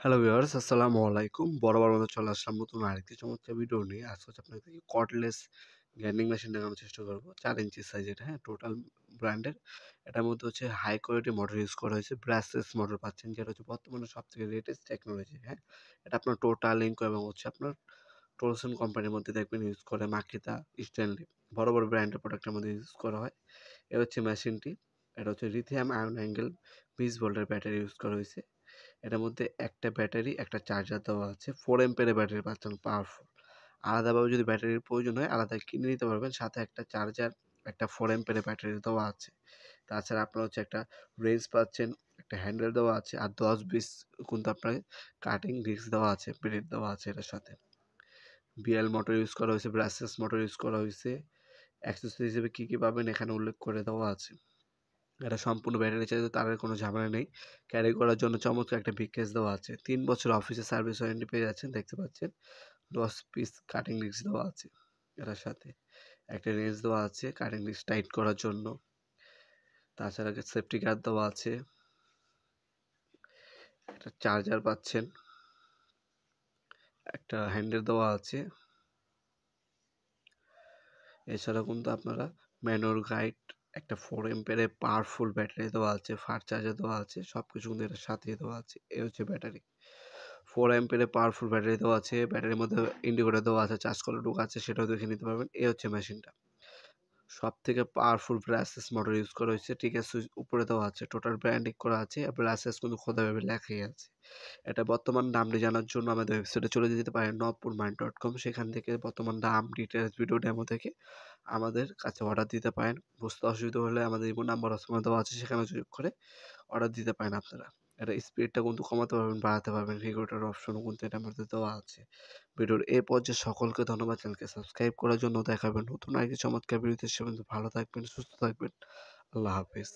Hello viewers, আসসালামু আলাইকুম। বরাবর মতো চলে আসলাম নতুন আরেকটি চমৎকার ভিডিও নিয়ে। আজকে হচ্ছে আপনাদেরকে কর্ডলেস গ্রাইন্ডিং মেশিন দেখানোর চেষ্টা করব। 4 ইঞ্চি সাইজের, হ্যাঁ? টোটাল ব্র্যান্ডের। এটার মধ্যে হচ্ছে হাই কোয়ালিটি মোটর ইউজ করা হয়েছে। ব্রাশলেস মোটর পাচ্ছেন, যেটা হচ্ছে বর্তমানে সবথেকে লেটেস্ট টেকনোলজি, হ্যাঁ? এটা আপনার টোটাল লিঙ্কো এবং হচ্ছে আপনার টলসন কোম্পানির মধ্যে দেখবেন ইউজ করে মাকিতা, স্ট্যানলি। বড়, বড় ব্র্যান্ডের প্রোডাক্টের মধ্যে ইউজ করা হয়। এ হচ্ছে মেশিনটি। এটা হচ্ছে লিথিয়াম আয়ন অ্যাঙ্গেল 20 ভোল্টের ব্যাটারি ইউজ করা হয়েছে। এটার মধ্যে একটা ব্যাটারি, একটা চার্জার দেওয়া আছে। 4 অ্যাম্পিয়ারের ব্যাটারি পাচ্ছেন, পাওয়ারফুল। আলাদাভাবে যদি ব্যাটারির প্রয়োজন হয় আলাদা কিনে নিতে পারবেন। সাথে একটা চার্জার, একটা 4 অ্যাম্পিয়ারের ব্যাটারি দেওয়া আছে। তাছাড়া আপনার হচ্ছে একটা রেঞ্জ পাচ্ছেন, একটা হ্যান্ডেল দেওয়া আছে, আর 10-20 কিন্তু আপনার কাটিং ডিস্ক দেওয়া আছে, ব্লেড দেওয়া আছে এটার সাথে। বিএল মোটর ইউজ করা হয়েছে, ব্রাসলেস মোটর ইউজ করা হয়েছে। অ্যাক্সেসরি হিসেবে কী, কী পাবেন এখানে উল্লেখ করে দেওয়া আছে। এটা সম্পূর্ণ ব্যাটারি চালিত, তারের কোনো ঝামেলা নেই। ক্যারি করার জন্য চমৎকার একটা বিগ কেস দেওয়া আছে। 3 বছর অফিসে সার্ভিস ওয়ারেন্টি পেয়ে যাচ্ছেন, দেখতে পাচ্ছেন। 10 পিস কাটিং ডিস্ক দেওয়া আছে এটার সাথে। একটা রেঞ্জ দেওয়া আছে কাটিং ডিস্ক টাইট করার জন্য। তাছাড়া সেফটি গার্ড দেওয়া আছে। একটা চার্জার পাচ্ছেন। একটা হ্যান্ডেল দেওয়া আছে। এছাড়া কিন্তু আপনারা ম্যানুয়াল গাইড, একটা 4 অ্যাম্পিয়ারের পাওয়ারফুল ব্যাটারি দেওয়া আছে, ফাস্ট চার্জার দেওয়া আছে। সবকিছু কিন্তু এটার সাথেই দেওয়া আছে। এই হচ্ছে ব্যাটারি। 4 অ্যাম্পিয়ারের পাওয়ারফুল ব্যাটারি দেওয়া আছে। ব্যাটারির মধ্যে ইন্ডিকেটর দেওয়া আছে, চার্জ করার ডোক আছে, সেটাও দেখে নিতে পারবেন। এই হচ্ছে মেশিনটা। সবথেকে পাওয়ারফুল ব্রাসলেস মোটর ইউজ করা হয়েছে। টিকে সুইচ উপরে দেওয়া আছে, টোটাল ব্র্যান্ডিং করা আছে। ব্রাসলেস কিন্তু খোদাভাবে লেখাই আছে। এটা বর্তমান দামটি জানার জন্য আমাদের ওয়েবসাইটে চলে যেতে পারেন nopurmind.com। সেখান থেকে বর্তমান দাম, ডিটেলস, ভিডিও ডেমো থেকে আমাদের কাছে অর্ডার দিতে পারেন। বুঝতে অসুবিধা হলে আমাদের ইমো নাম্বার অসময় দেওয়া আছে, সেখানে যোগ করে অর্ডার দিতে পারেন আপনারা। এটা স্পিডটা কিন্তু কমাতে পারবেন, বাড়াতে পারবেন। রেগুলেটর অপশনও কিন্তু এটার মধ্যে দেওয়া আছে। ভিডিওর এ পর্যায়ে সকলকে ধন্যবাদ। চ্যানেলকে সাবস্ক্রাইব করার জন্য। দেখা হবে নতুন আরেকটি চমৎকার ভিডিওতে। সে পর্যন্ত ভালো থাকবেন, সুস্থ থাকবেন। আল্লাহ হাফেজ।